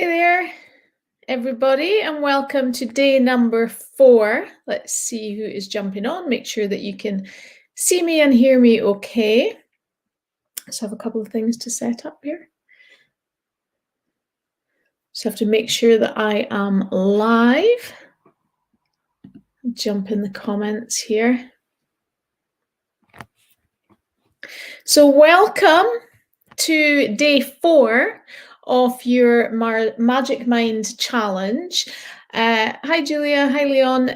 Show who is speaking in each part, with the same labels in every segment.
Speaker 1: Hey there, everybody, and welcome to day number 4. Let's see who is jumping on. Make sure that you can see me and hear me okay. Let's have a couple of things to set up here. Just have to make sure that I am live. Jump in the comments here. So welcome to day 4 of your Magic Mind Challenge. Hi, Julia. Hi, Leon.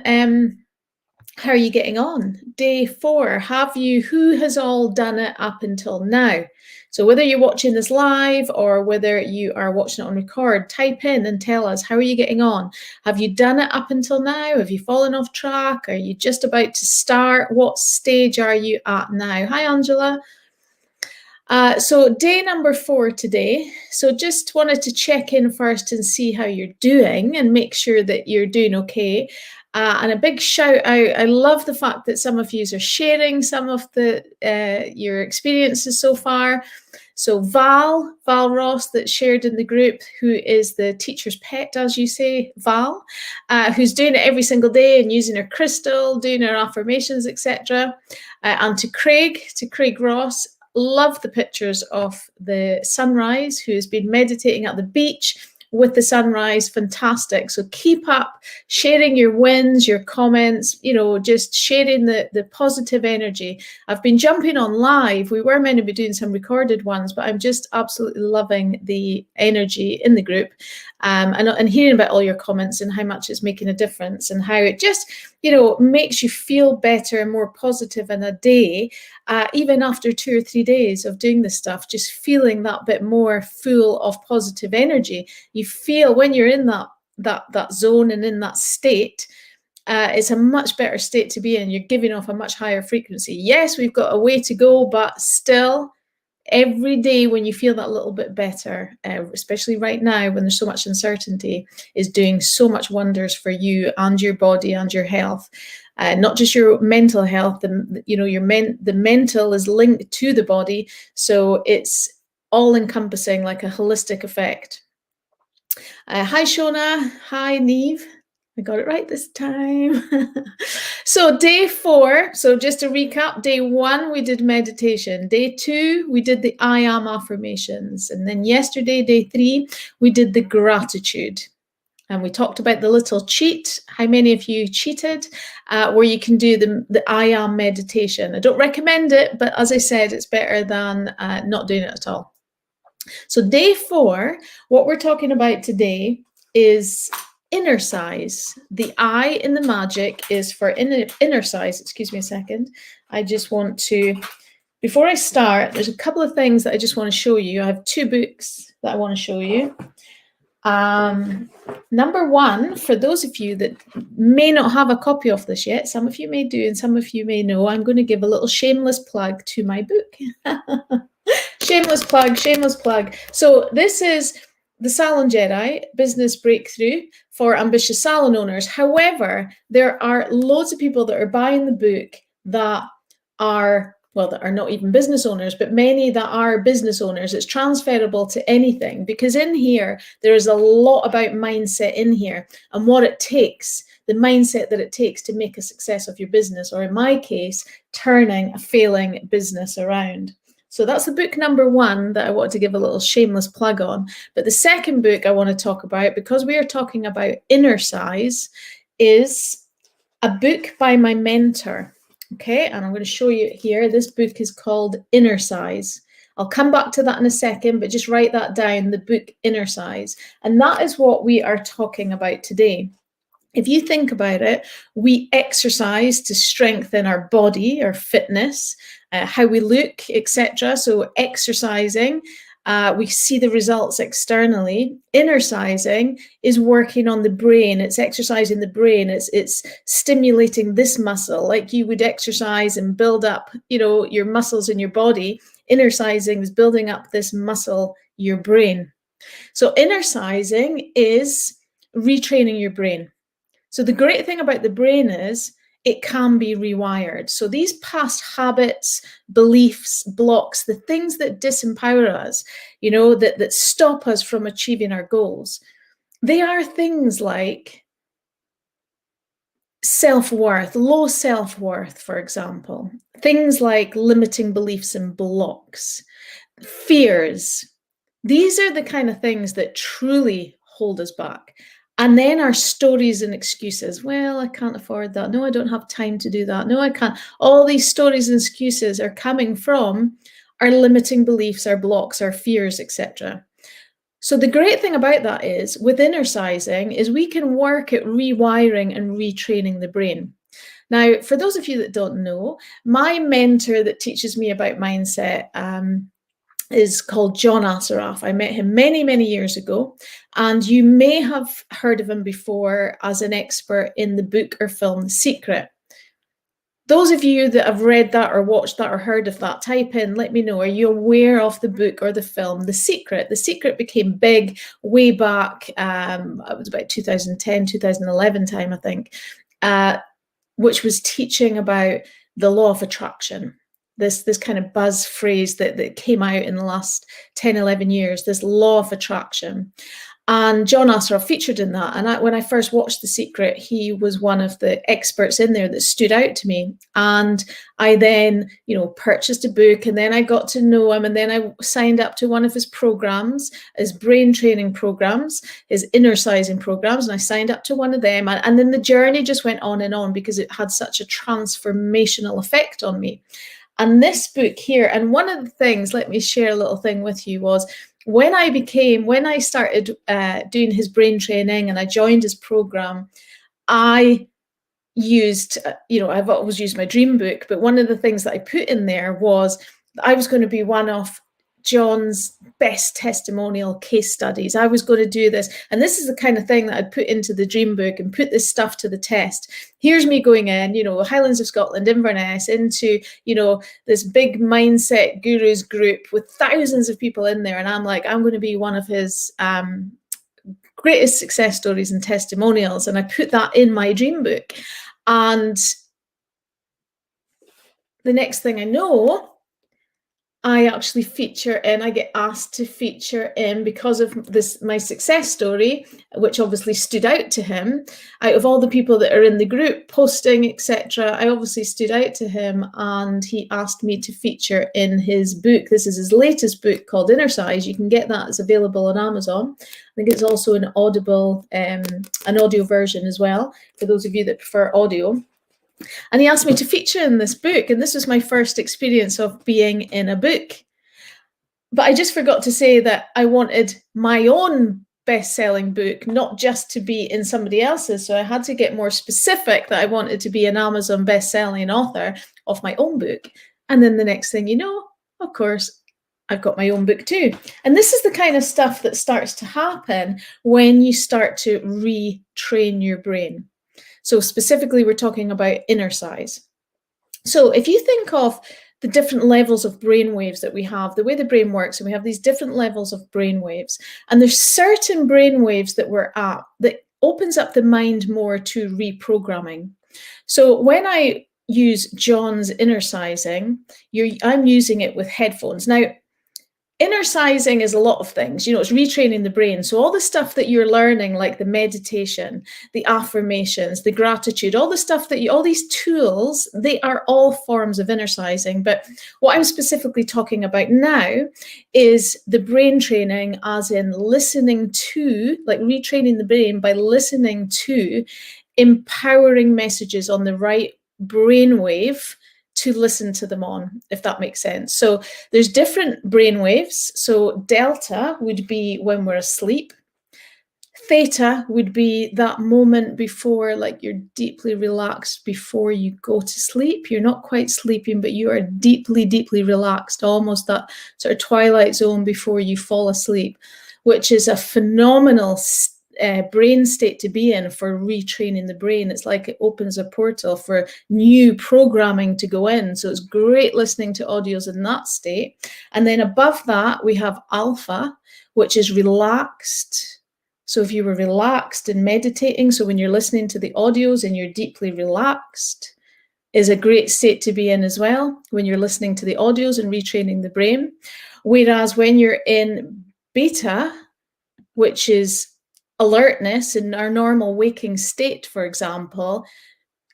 Speaker 1: How are you getting on? Day 4. Who has all done it up until now? So whether you're watching this live or whether you are watching it on record, type in and tell us, how are you getting on? Have you done it up until now? Have you fallen off track? Are you just about to start? What stage are you at now? Hi, Angela. So day number 4 today. So just wanted to check in first and see how you're doing and make sure that you're doing okay. And a big shout out. I love the fact that some of you are sharing some of your experiences so far. So Val Ross, that shared in the group, who is the teacher's pet, as you say, Val, who's doing it every single day and using her crystal, doing her affirmations, etc. And to Craig Ross. Love the pictures of the sunrise, who has been meditating at the beach with the sunrise. Fantastic. So keep up sharing your wins, your comments, just sharing the positive energy. I've been jumping on live. We were meant to be doing some recorded ones, but I'm just absolutely loving the energy in the group, and hearing about all your comments and how much it's making a difference and how it just makes you feel better and more positive in a day, even after 2 or 3 days of doing this stuff, just feeling that bit more full of positive energy. You feel when you're in that zone and in that state, it's a much better state to be in. You're giving off a much higher frequency. Yes, we've got a way to go, but still, every day when you feel that little bit better, especially right now when there's so much uncertainty, is doing so much wonders for you and your body and your health. Not just your mental health. The mental is linked to the body, so it's all encompassing, like a holistic effect. Hi, Shona. Hi, Neve. I got it right this time. So day 4, so just to recap, day 1, we did meditation. Day 2, we did the I am affirmations. And then yesterday, day 3, we did the gratitude. And we talked about the little cheat. How many of you cheated? Where you can do the I am meditation. I don't recommend it, but as I said, it's better than not doing it at all. So day 4, what we're talking about today is inner size. The I in the magic is for inner size. Excuse me a second. I just want to, before I start, there's a couple of things that I just want to show you. I have 2 books that I want to show you. Number 1, for those of you that may not have a copy of this yet, some of you may do and some of you may know, I'm going to give a little shameless plug to my book. Shameless plug. So this is the Salon Jedi Business Breakthrough for ambitious salon owners. However, there are loads of people that are buying the book that are not even business owners, but many that are business owners. It's transferable to anything, because in here, there is a lot about mindset in here and what it takes, the mindset that it takes to make a success of your business, or in my case, turning a failing business around. So that's the book number 1 that I want to give a little shameless plug on. But the second book I want to talk about, because we are talking about inner size, is a book by my mentor. Okay, and I'm going to show you here. This book is called Inner Size. I'll come back to that in a second, but just write that down, the book Inner Size. And that is what we are talking about today. If you think about it, we exercise to strengthen our body, our fitness, how we look, etc. So exercising, we see the results externally. Inner-sizing is working on the brain. It's exercising the brain. It's stimulating this muscle, like you would exercise and build up, your muscles in your body. Inner-sizing is building up this muscle, your brain. So inner-sizing is retraining your brain. So the great thing about the brain is it can be rewired. So these past habits, beliefs, blocks, the things that disempower us, that stop us from achieving our goals, They are things like self-worth, low self-worth, for example, things like limiting beliefs and blocks, fears. These are the kind of things that truly hold us back. And then our stories and excuses. Well, I can't afford that. No, I don't have time to do that. No, I can't. All these stories and excuses are coming from our limiting beliefs, our blocks, our fears, etc. So the great thing about that is with inner sizing is we can work at rewiring and retraining the brain. Now, for those of you that don't know, my mentor that teaches me about mindset is called John Assaraf. I met him many, many years ago, and you may have heard of him before as an expert in the book or film The Secret. Those of you that have read that or watched that or heard of that, type in, let me know. Are you aware of the book or the film The Secret? The Secret became big way back, it was about 2010, 2011 time, I think, which was teaching about the law of attraction. This kind of buzz phrase that came out in the last 10, 11 years, this law of attraction. And John Assaraf featured in that. And when I first watched The Secret, he was one of the experts in there that stood out to me. And I then, purchased a book, and then I got to know him. And then I signed up to one of his programs, his brain training programs, his inner sizing programs. And I signed up to one of them. And then the journey just went on because it had such a transformational effect on me. And this book here, and one of the things, let me share a little thing with you, was when I started doing his brain training and I joined his program, I used, I've always used my dream book, but one of the things that I put in there was I was going to be one of John's best testimonial case studies. I was going to do this. And this is the kind of thing that I'd put into the dream book and put this stuff to the test. Here's me going in, Highlands of Scotland, Inverness, into, this big mindset gurus group with thousands of people in there. And I'm like, I'm going to be one of his greatest success stories and testimonials. And I put that in my dream book. And the next thing I know, I actually feature in, I get asked to feature in, because of my success story, which obviously stood out to him. Out of all the people that are in the group posting, etc., I obviously stood out to him, and he asked me to feature in his book. This is his latest book called Inner Size. You can get that. It's available on Amazon. I think it's also an audio version as well, for those of you that prefer audio. And he asked me to feature in this book. And this was my first experience of being in a book. But I just forgot to say that I wanted my own best-selling book, not just to be in somebody else's. So I had to get more specific that I wanted to be an Amazon best-selling author of my own book. And then the next thing you know, of course, I've got my own book too. And this is the kind of stuff that starts to happen when you start to retrain your brain. So specifically, we're talking about inner size. So if you think of the different levels of brain waves that we have, the way the brain works, and we have these different levels of brain waves, and there's certain brain waves that we're at that opens up the mind more to reprogramming. So when I use John's inner sizing, I'm using it with headphones. Now, inner sizing is a lot of things, it's retraining the brain. So all the stuff that you're learning, like the meditation, the affirmations, the gratitude, all the stuff all these tools, they are all forms of inner sizing. But what I'm specifically talking about now is the brain training, as in listening to, like retraining the brain by listening to empowering messages on the right brainwave to listen to them on, if that makes sense. So there's different brain waves. So delta would be when we're asleep. Theta would be that moment before, like you're deeply relaxed before you go to sleep. You're not quite sleeping, but you are deeply, deeply relaxed, almost that sort of twilight zone before you fall asleep, which is a phenomenal brain state to be in for retraining the brain. It's like it opens a portal for new programming to go in. So it's great listening to audios in that state. And then above that, we have alpha, which is relaxed. So if you were relaxed and meditating, so when you're listening to the audios and you're deeply relaxed, is a great state to be in as well, when you're listening to the audios and retraining the brain. Whereas when you're in beta, which is alertness in our normal waking state, for example,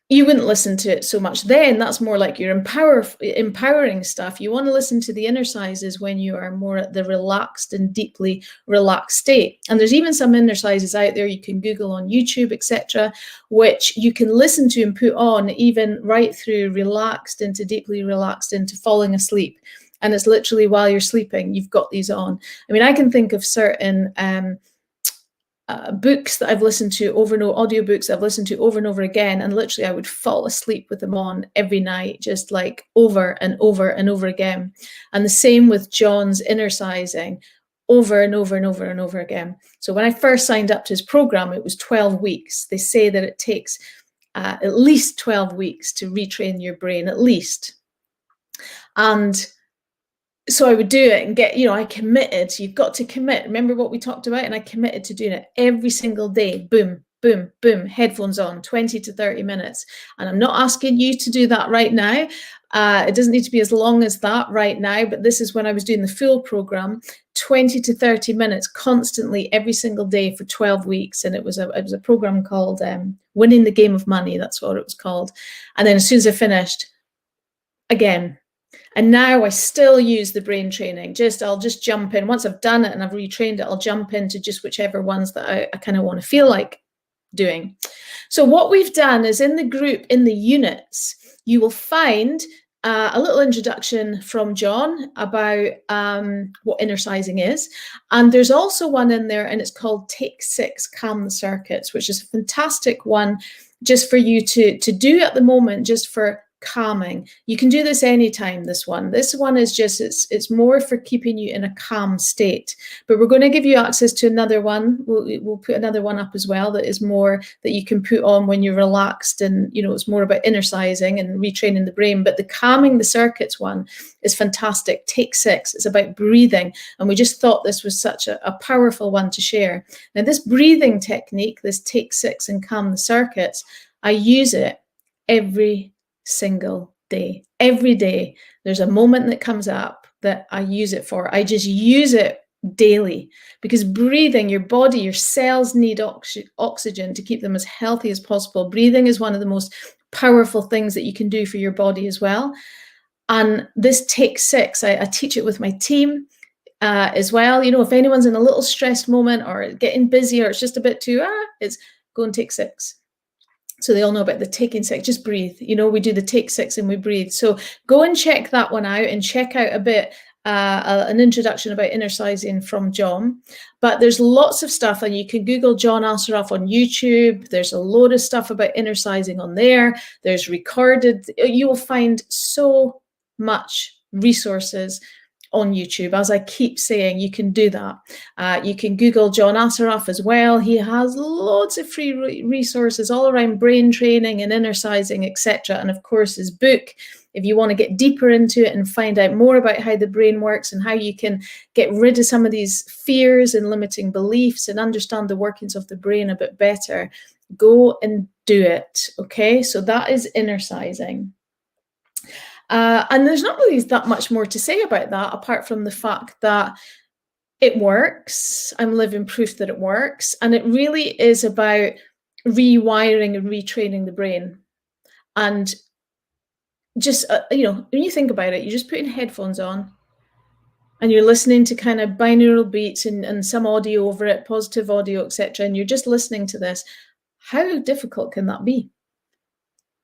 Speaker 1: you wouldn't listen to it so much then. That's more like your empowering stuff. You want to listen to the exercises when you are more at the relaxed and deeply relaxed state. And there's even some exercises out there you can Google on YouTube, etc., which you can listen to and put on even right through relaxed into deeply relaxed into falling asleep. And it's literally while you're sleeping, you've got these on. I mean, I can think of certain books that I've listened to over and over, audiobooks I've listened to over and over again, and literally I would fall asleep with them on every night, just like over and over and over again. And the same with John's exercising, over and over and over and over again. So when I first signed up to his program, it was 12 weeks. They say that it takes at least 12 weeks to retrain your brain, at least. And so I would do it and get, I committed. You've got to commit. Remember what we talked about? And I committed to doing it every single day. Boom, boom, boom, headphones on, 20 to 30 minutes. And I'm not asking you to do that right now. It doesn't need to be as long as that right now, but this is when I was doing the full program, 20 to 30 minutes constantly every single day for 12 weeks. And it was a program called Winning the Game of Money. That's what it was called. And then as soon as I finished, again. And now I still use the brain training. I'll just jump in. Once I've done it and I've retrained it, I'll jump into just whichever ones that I kind of want to feel like doing. So what we've done is in the group, in the units, you will find a little introduction from John about what exercising is. And there's also one in there, and it's called Take 6, Calm the Circuits, which is a fantastic one just for you to do at the moment, just for calming. You can do this anytime. This one is just, it's more for keeping you in a calm state. But we're going to give you access to another one. We'll put another one up as well that is more that you can put on when you're relaxed, and it's more about exercising and retraining the brain. But the calming the circuits one is fantastic. Take 6. It's about breathing, and we just thought this was such a powerful one to share. Now, this breathing technique, this Take 6 and calm the circuits, I use it every single day. Every day there's a moment that comes up that I use it for. I just use it daily, because breathing, your body, your cells need oxygen to keep them as healthy as possible. Breathing is one of the most powerful things that you can do for your body as well. And this Take 6, I teach it with my team as well. If anyone's in a little stressed moment or getting busy, or it's just a bit too, it's go and take 6. So they all know about the taking 6, just breathe. We do the Take 6 and we breathe. So go and check that one out, and check out a bit, an introduction about exercising from John. But there's lots of stuff, and you can Google John Assaraf on YouTube. There's a load of stuff about exercising on there. There's recorded, you will find so much resources on YouTube. As I keep saying, you can do that. You can Google John Assaraf as well. He has loads of free resources all around brain training and exercising, etc. And of course, his book, if you want to get deeper into it and find out more about how the brain works and how you can get rid of some of these fears and limiting beliefs and understand the workings of the brain a bit better, go and do it. Okay, so that is exercising. And there's not really that much more to say about that, apart from the fact that it works. I'm living proof that it works. And it really is about rewiring and retraining the brain. And just, when you think about it, you're just putting headphones on and you're listening to kind of binaural beats and some audio over it, positive audio, etc. And you're just listening to this. How difficult can that be?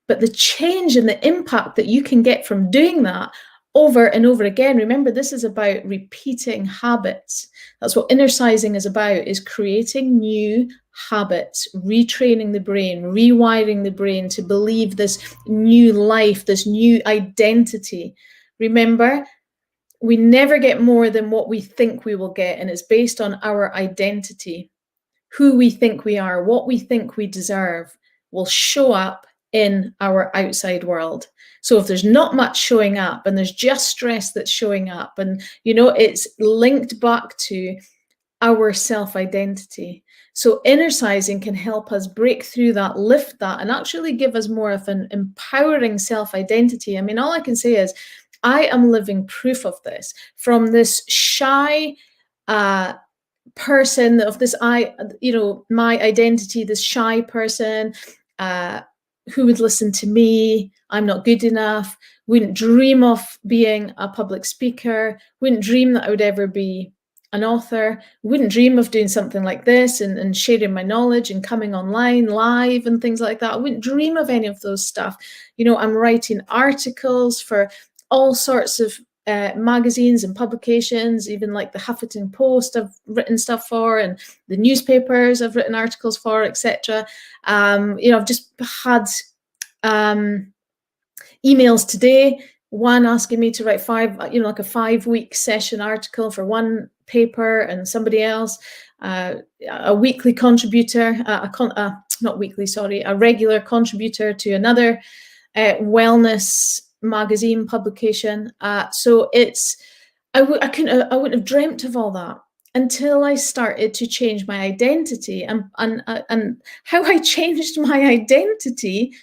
Speaker 1: But the change and the impact that you can get from doing that over and over again. Remember, this is about repeating habits. That's what exercising is about, is creating new habits, retraining the brain, rewiring the brain to believe this new life, this new identity. Remember, we never get more than what we think we will get, and it's based on our identity. Who we think we are, what we think we deserve will show up in our outside world. So if there's not much showing up and there's just stress that's showing up, and it's linked back to our self-identity. So exercising can help us break through that, lift that, and actually give us more of an empowering self-identity. I mean, all I can say is I am living proof of this. From this shy person of this, my identity, this shy person, who would listen to me? I'm not good enough. Wouldn't dream of being a public speaker. Wouldn't dream that I would ever be an author. Wouldn't dream of doing something like this and sharing my knowledge and coming online live and things like that. I wouldn't dream of any of those stuff. I'm writing articles for all sorts of magazines and publications, even like the Huffington Post I've written stuff for, and the newspapers I've written articles for, etc. I've just had emails today, one asking me to write like a 5-week session article for one paper, and somebody else, a weekly contributor, not weekly, sorry, a regular contributor to another wellness magazine publication. So I wouldn't have dreamt of all that until I started to change my identity, and how I changed my identity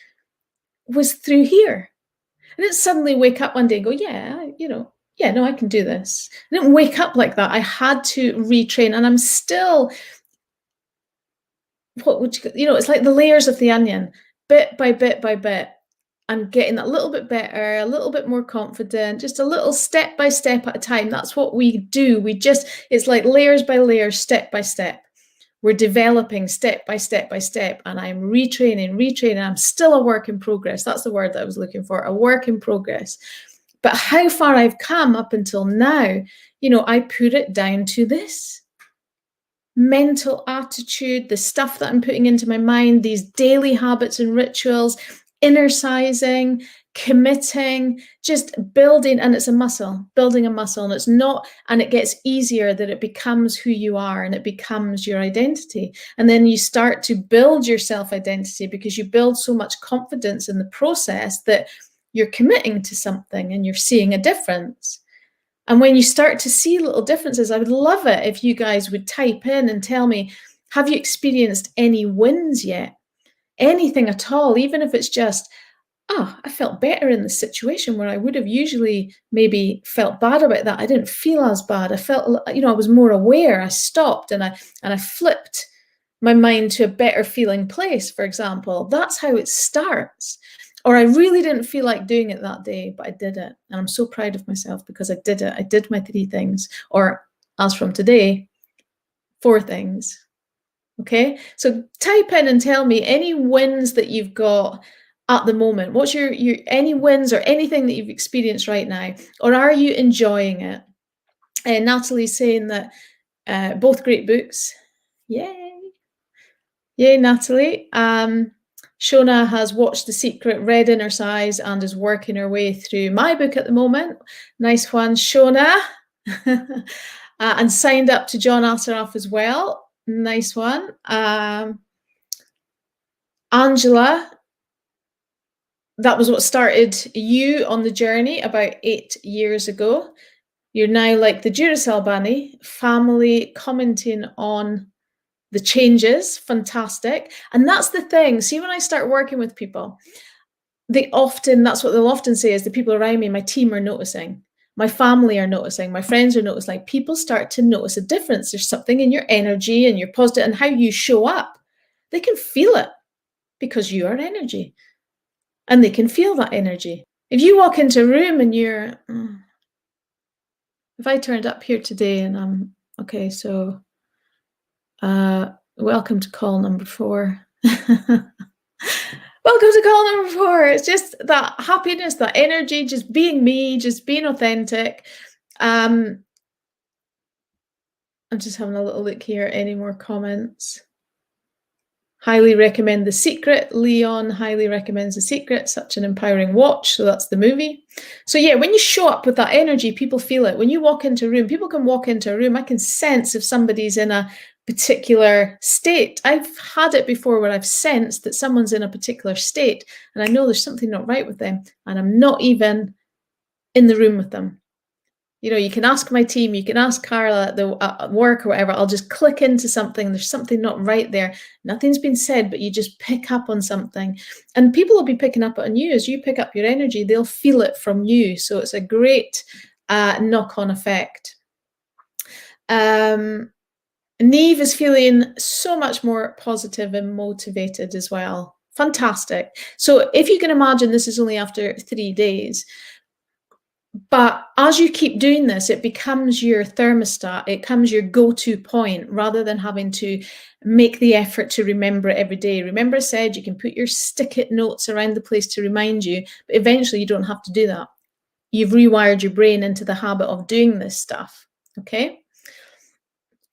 Speaker 1: was through here. I didn't suddenly wake up one day and go, no, I can do this. I didn't wake up like that. I had to retrain, and I'm still, it's like the layers of the onion, bit by bit by bit. I'm getting a little bit better, a little bit more confident, just a little step by step at a time. That's what we do. It's like layers by layers, step by step. We're developing step by step by step, and I'm retraining. I'm still a work in progress. That's the word that I was looking for, a work in progress. But how far I've come up until now, I put it down to this mental attitude, the stuff that I'm putting into my mind, these daily habits and rituals, inner sizing, committing, just building. And it's a muscle, building a muscle. And it's not, and it gets easier that it becomes who you are, and it becomes your identity. And then you start to build your self-identity because you build so much confidence in the process that you're committing to something and you're seeing a difference. And when you start to see little differences, I would love it if you guys would type in and tell me, have you experienced any wins yet? Anything at all, even if it's just, I felt better in the situation where I would have usually maybe felt bad about that. I didn't feel as bad. I felt, I was more aware. I stopped and I flipped my mind to a better feeling place, for example. That's how it starts. Or I really didn't feel like doing it that day, but I did it. And I'm so proud of myself because I did it. I did my 3 things, or as from today, 4 things. Okay, so type in and tell me any wins that you've got at the moment. What's your any wins or anything that you've experienced right now, or are you enjoying it? And Natalie's saying that both great books. Yay, Natalie. Shona has watched The Secret, read Inner Size, and is working her way through my book at the moment. Nice one, Shona. And signed up to John Assaraf as well. Nice one. Angela, that was what started you on the journey about 8 years ago. You're now like the Duracell Bunny, family commenting on the changes. Fantastic. And that's the thing. See, when I start working with people, that's what they'll often say is the people around me, my team, are noticing. My family are noticing, my friends are noticing. Like, people start to notice a difference. There's something in your energy and your positive and how you show up. They can feel it because you are energy, and they can feel that energy. If you walk into a room and you're, if I turned up here today and I'm, okay, so welcome to call number 4. Welcome to call number 4. It's just that happiness, that energy, just being me, just being authentic. I'm just having a little look here. Any more comments? Highly recommend The Secret. Leon highly recommends The Secret. Such an empowering watch. So that's the movie. So yeah, when you show up with that energy, people feel it. When you walk into a room, people can walk into a room. I can sense if somebody's in a particular state. I've had it before where I've sensed that someone's in a particular state and I know there's something not right with them, and I'm not even in the room with them. You can ask my team, you can ask Carla at work or whatever. I'll just click into something. There's something not right there. Nothing's been said, but you just pick up on something. And people will be picking up on you. As you pick up your energy, they'll feel it from you. So it's a great knock-on effect. Neve is feeling so much more positive and motivated as well. Fantastic. So if you can imagine, this is only after 3 days, but as you keep doing this, it becomes your thermostat, it becomes your go-to point rather than having to make the effort to remember it every day. Remember I said you can put your stick-it notes around the place to remind you, but eventually you don't have to do that. You've rewired your brain into the habit of doing this stuff, okay?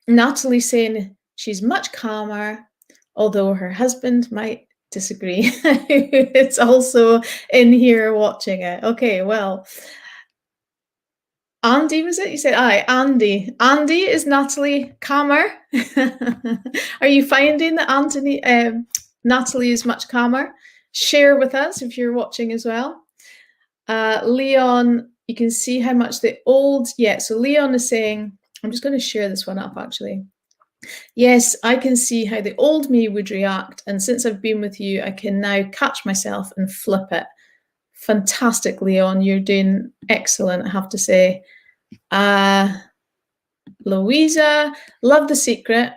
Speaker 1: Natalie's saying she's much calmer, although her husband might disagree. It's also in here watching it. Okay, well, Andy, was it? You said, aye, Andy. Andy, is Natalie calmer? Are you finding that Natalie is much calmer? Share with us if you're watching as well. Leon, you can see how much the old, yeah, so Leon is saying, I'm just going to share this one up actually. Yes, I can see how the old me would react, and since I've been with you, I can now catch myself and flip it. Fantastic, Leon. You're doing excellent, I have to say. Louisa, love The Secret.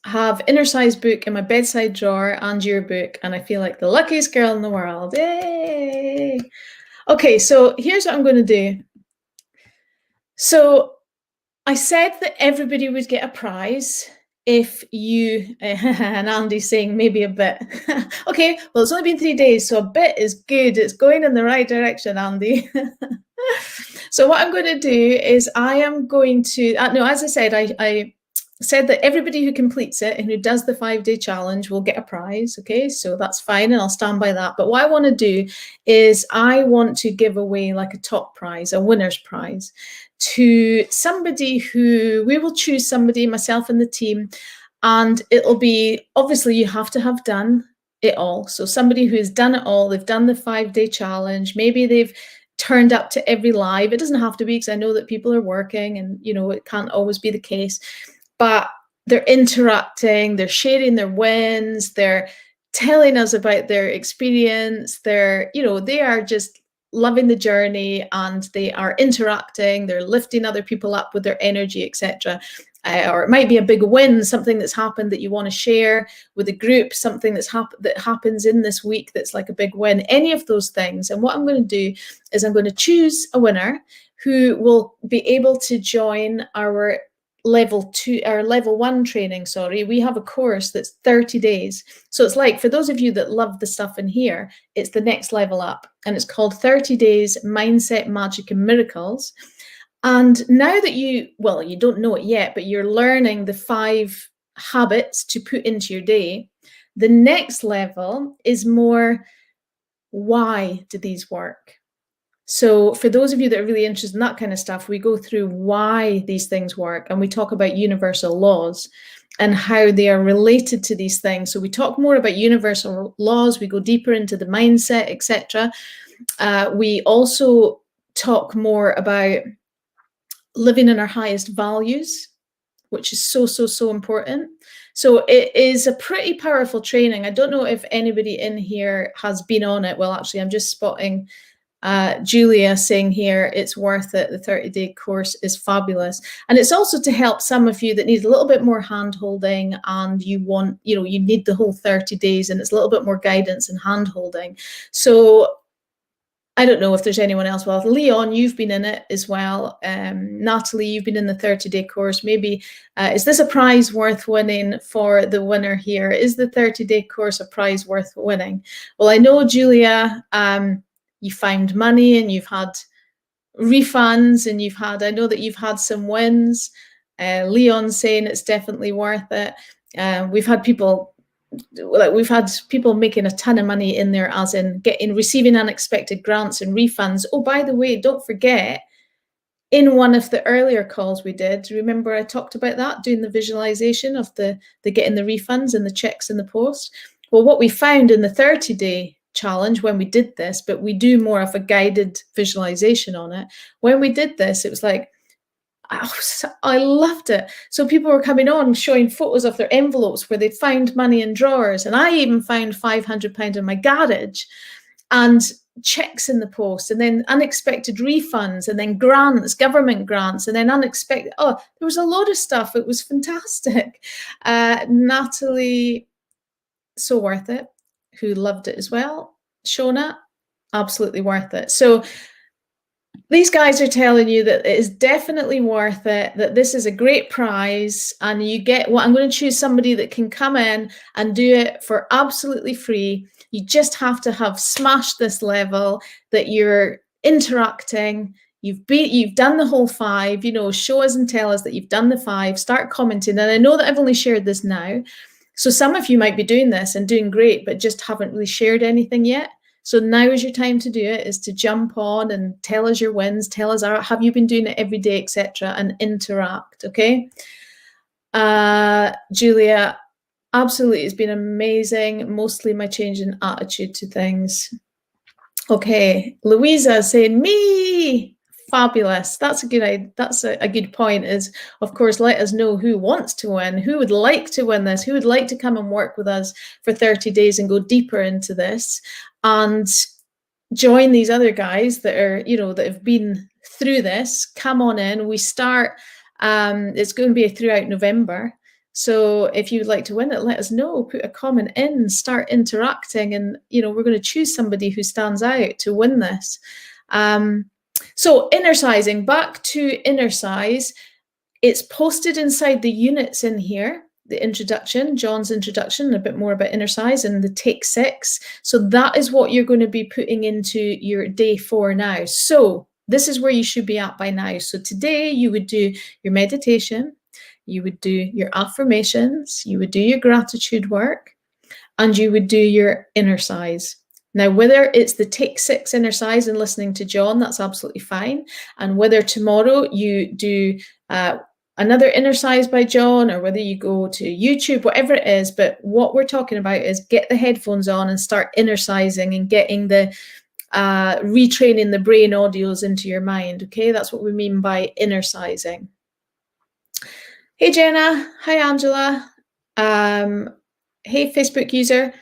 Speaker 1: Have Inner Size book in my bedside drawer and your book, and I feel like the luckiest girl in the world. Yay! Okay, so here's what I'm going to do. So I said that everybody would get a prize if you, and Andy's saying maybe a bit. Okay, well, it's only been 3 days, so a bit is good. It's going in the right direction, Andy. So what I'm going to do is I am going to, no, as I said, I said that everybody who completes it and who does the 5-day challenge will get a prize. Okay, so that's fine, and I'll stand by that. But what I want to do is I want to give away like a top prize, a winner's prize, to somebody who, we will choose somebody, myself and the team, and it'll be, obviously you have to have done it all. So somebody who has done it all, they've done the 5-day challenge, maybe they've turned up to every live. It doesn't have to be, because I know that people are working and, you know, it can't always be the case, but they're interacting, they're sharing their wins, they're telling us about their experience, they're, you know, they are just loving the journey, and they are interacting, they're lifting other people up with their energy, etc. Or it might be a big win, something that's happened that you want to share with a group, something that happens in this week that's like a big win, any of those things. And what I'm going to do is I'm going to choose a winner who will be able to join our level 1 training. Sorry, we have a course that's 30 days. So it's like, for those of you that love the stuff in here, it's the next level up, and it's called 30 Days Mindset, Magic and Miracles. And now that you don't know it yet, but you're learning the 5 habits to put into your day, the next level is more, why do these work? So for those of you that are really interested in that kind of stuff, we go through why these things work, and we talk about universal laws and how they are related to these things. So we talk more about universal laws, we go deeper into the mindset, etc. We also talk more about living in our highest values, which is so important. So it is a pretty powerful training. I don't know if anybody in here has been on it. Well, actually, I'm just spotting Julia saying here, it's worth it. The 30-day course is fabulous. And it's also to help some of you that need a little bit more hand-holding, and you want, you know, you need the whole 30 days, and it's a little bit more guidance and hand-holding. So I don't know if there's anyone else. Well, Leon, you've been in it as well. Natalie, you've been in the 30-day course. Maybe, is this a prize worth winning for the winner here? Is the 30-day course a prize worth winning? Well, I know, Julia, you found money and you've had refunds, and I know that you've had some wins. Leon saying it's definitely worth it. We've had people making a ton of money in there, as in receiving unexpected grants and refunds. Oh, by the way, don't forget, in one of the earlier calls we did, remember I talked about that, doing the visualization of the getting the refunds and the checks in the post. Well, what we found in the 30-day challenge when we did this, but we do more of a guided visualization on it. When we did this, it was like, I loved it. So people were coming on showing photos of their envelopes where they'd found money in drawers, and I even found £500 in my garage. And checks in the post, and then unexpected refunds, and then grants, government grants, and then unexpected, oh, there was a lot of stuff. It was fantastic. Natalie, so worth it, who loved it as well. Shona, absolutely worth it. So these guys are telling you that it is definitely worth it, that this is a great prize, and you get what, I'm going to choose somebody that can come in and do it for absolutely free. You just have to have smashed this level, that you're interacting, you've done the whole 5, you know, show us and tell us that you've done the 5, start commenting. And I know that I've only shared this now, so some of you might be doing this and doing great, but just haven't really shared anything yet. So now is your time to do it, is to jump on and tell us your wins, tell us, have you been doing it every day, etc., and interact, okay? Julia, absolutely, it's been amazing, mostly my change in attitude to things. Okay, Louisa saying, me, fabulous. That's a good point, is, of course, let us know who wants to win, who would like to win this, who would like to come and work with us for 30 days and go deeper into this and join these other guys that are, you know, that have been through this. Come on in. We start, it's going to be throughout November. So if you would like to win it, let us know, put a comment in, start interacting, and, you know, we're going to choose somebody who stands out to win this. So inner sizing, back to inner size. It's posted inside the units in here, the introduction, John's introduction, a bit more about inner size, and the take 6. So that is what you're going to be putting into your day 4 now. So this is where you should be at by now. So today you would do your meditation, you would do your affirmations, you would do your gratitude work, and you would do your inner size. Now, whether it's the take 6 inner size and listening to John, that's absolutely fine. And whether tomorrow you do another inner size by John, or whether you go to YouTube, whatever it is, but what we're talking about is get the headphones on and start inner sizing and getting the retraining the brain audios into your mind. Okay, that's what we mean by inner sizing. Hey Jenna, hi Angela. Hey Facebook user,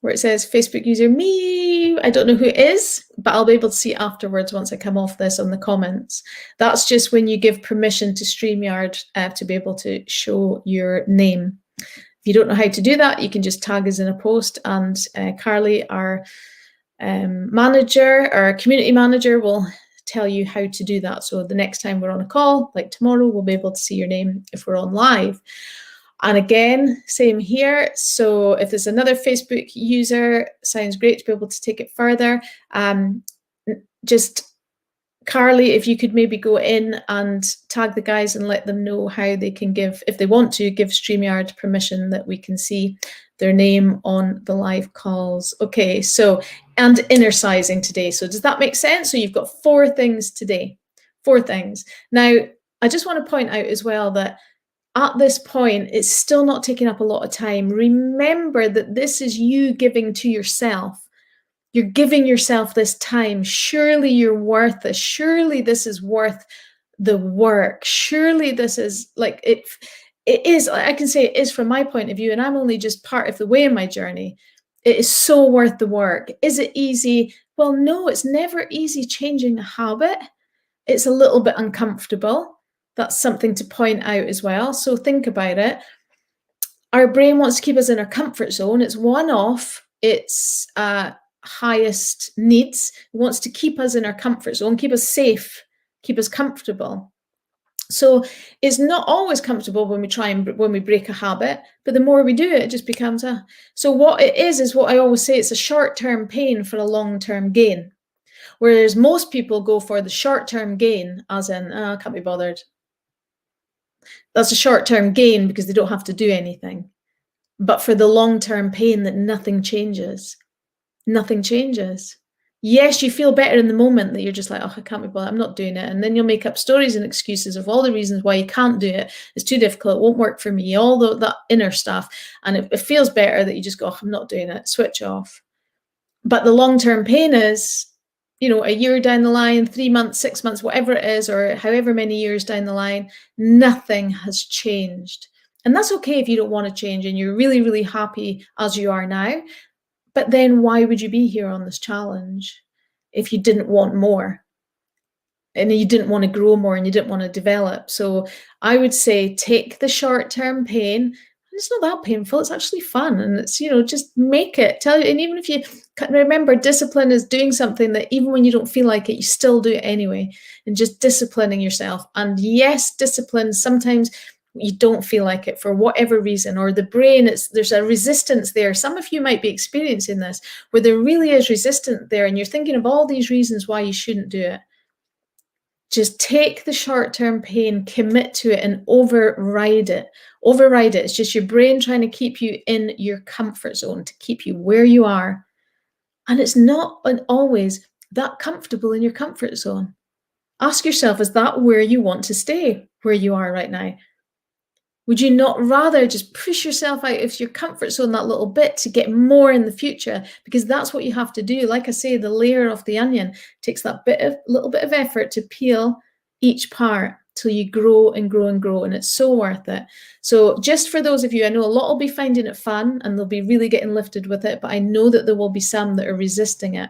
Speaker 1: where it says Facebook user me, I don't know who it is, but I'll be able to see it afterwards once I come off this on the comments. That's just when you give permission to StreamYard to be able to show your name. If you don't know how to do that, you can just tag us in a post, and Carly, our manager, our community manager, will tell you how to do that. So the next time we're on a call, like tomorrow, we'll be able to see your name if we're on live. And again, same here. So if there's another Facebook user, sounds great to be able to take it further. Just Carly, if you could maybe go in and tag the guys and let them know how they can give, if they want to, give StreamYard permission that we can see their name on the live calls. Okay, so, and inner sizing today. So does that make sense? So you've got 4 things today, 4 things. Now, I just want to point out as well that at this point, it's still not taking up a lot of time. Remember that this is you giving to yourself. You're giving yourself this time. Surely you're worth this. Surely this is worth the work. Surely this is like, it is, I can say it is from my point of view, and I'm only just part of the way in my journey. It is so worth the work. Is it easy? Well, no, it's never easy changing a habit. It's a little bit uncomfortable. That's something to point out as well. So think about it. Our brain wants to keep us in our comfort zone. It's one off its highest needs. It wants to keep us in our comfort zone, keep us safe, keep us comfortable. So it's not always comfortable when we break a habit, but the more we do it, it just becomes a. So what it is what I always say, it's a short-term pain for a long-term gain. Whereas most people go for the short-term gain, as in, I can't be bothered. That's a short-term gain because they don't have to do anything. But for the long-term pain that nothing changes. Nothing changes. Yes, you feel better in the moment that you're just like, oh, I can't be bothered, I'm not doing it. And then you'll make up stories and excuses of all the reasons why you can't do it. It's too difficult, it won't work for me, all that inner stuff. And it feels better that you just go, oh, I'm not doing it, switch off. But the long-term pain is, you know, a year down the line, 3 months, 6 months, whatever it is, or however many years down the line, nothing has changed. And that's okay if you don't want to change and you're really, really happy as you are now. But then why would you be here on this challenge? if you didn't want more and you didn't want to grow more and you didn't want to develop. So I would say take the short-term pain. It's not that painful. It's actually fun. And it's, just make it. Tell you, and even if you remember, discipline is doing something that even when you don't feel like it, you still do it anyway. And just disciplining yourself. And yes, discipline, sometimes you don't feel like it for whatever reason, or the brain, there's a resistance there. Some of you might be experiencing this, where there really is resistance there, and you're thinking of all these reasons why you shouldn't do it. Just take the short-term pain, commit to it, and override it. Override it. It's just your brain trying to keep you in your comfort zone, to keep you where you are. And it's not always that comfortable in your comfort zone. Ask yourself, is that where you want to stay, where you are right now? Would you not rather just push yourself out of your comfort zone that little bit to get more in the future? Because that's what you have to do. Like I say, the layer of the onion takes that little bit of effort to peel each part till you grow and grow and grow, and it's so worth it. So just for those of you, I know a lot will be finding it fun and they'll be really getting lifted with it, but I know that there will be some that are resisting it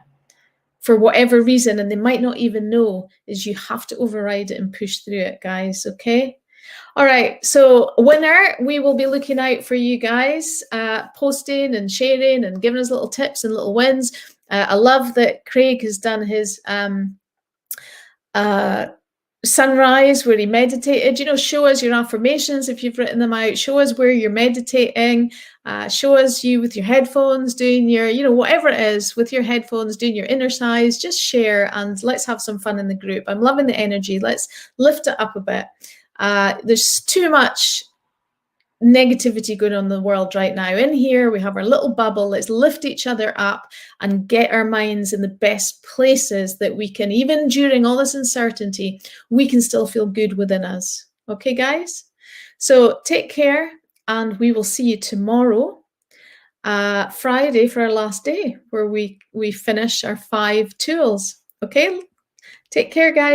Speaker 1: for whatever reason, and they might not even know. Is you have to override it and push through it, guys, okay? All right, so winner, we will be looking out for you guys posting and sharing and giving us little tips and little wins. I love that Craig has done his sunrise where he meditated. Show us your affirmations if you've written them out. Show us where you're meditating. Show us you with your headphones doing your, whatever it is, with your headphones doing your inner size. Just share and let's have some fun in the group. I'm loving the energy. Let's lift it up a bit. There's too much negativity going on in the world right now. In here, we have our little bubble. Let's lift each other up and get our minds in the best places that we can, even during all this uncertainty, we can still feel good within us. Okay, guys? So take care, and we will see you tomorrow, Friday, for our last day, where we finish our 5 tools. Okay? Take care, guys.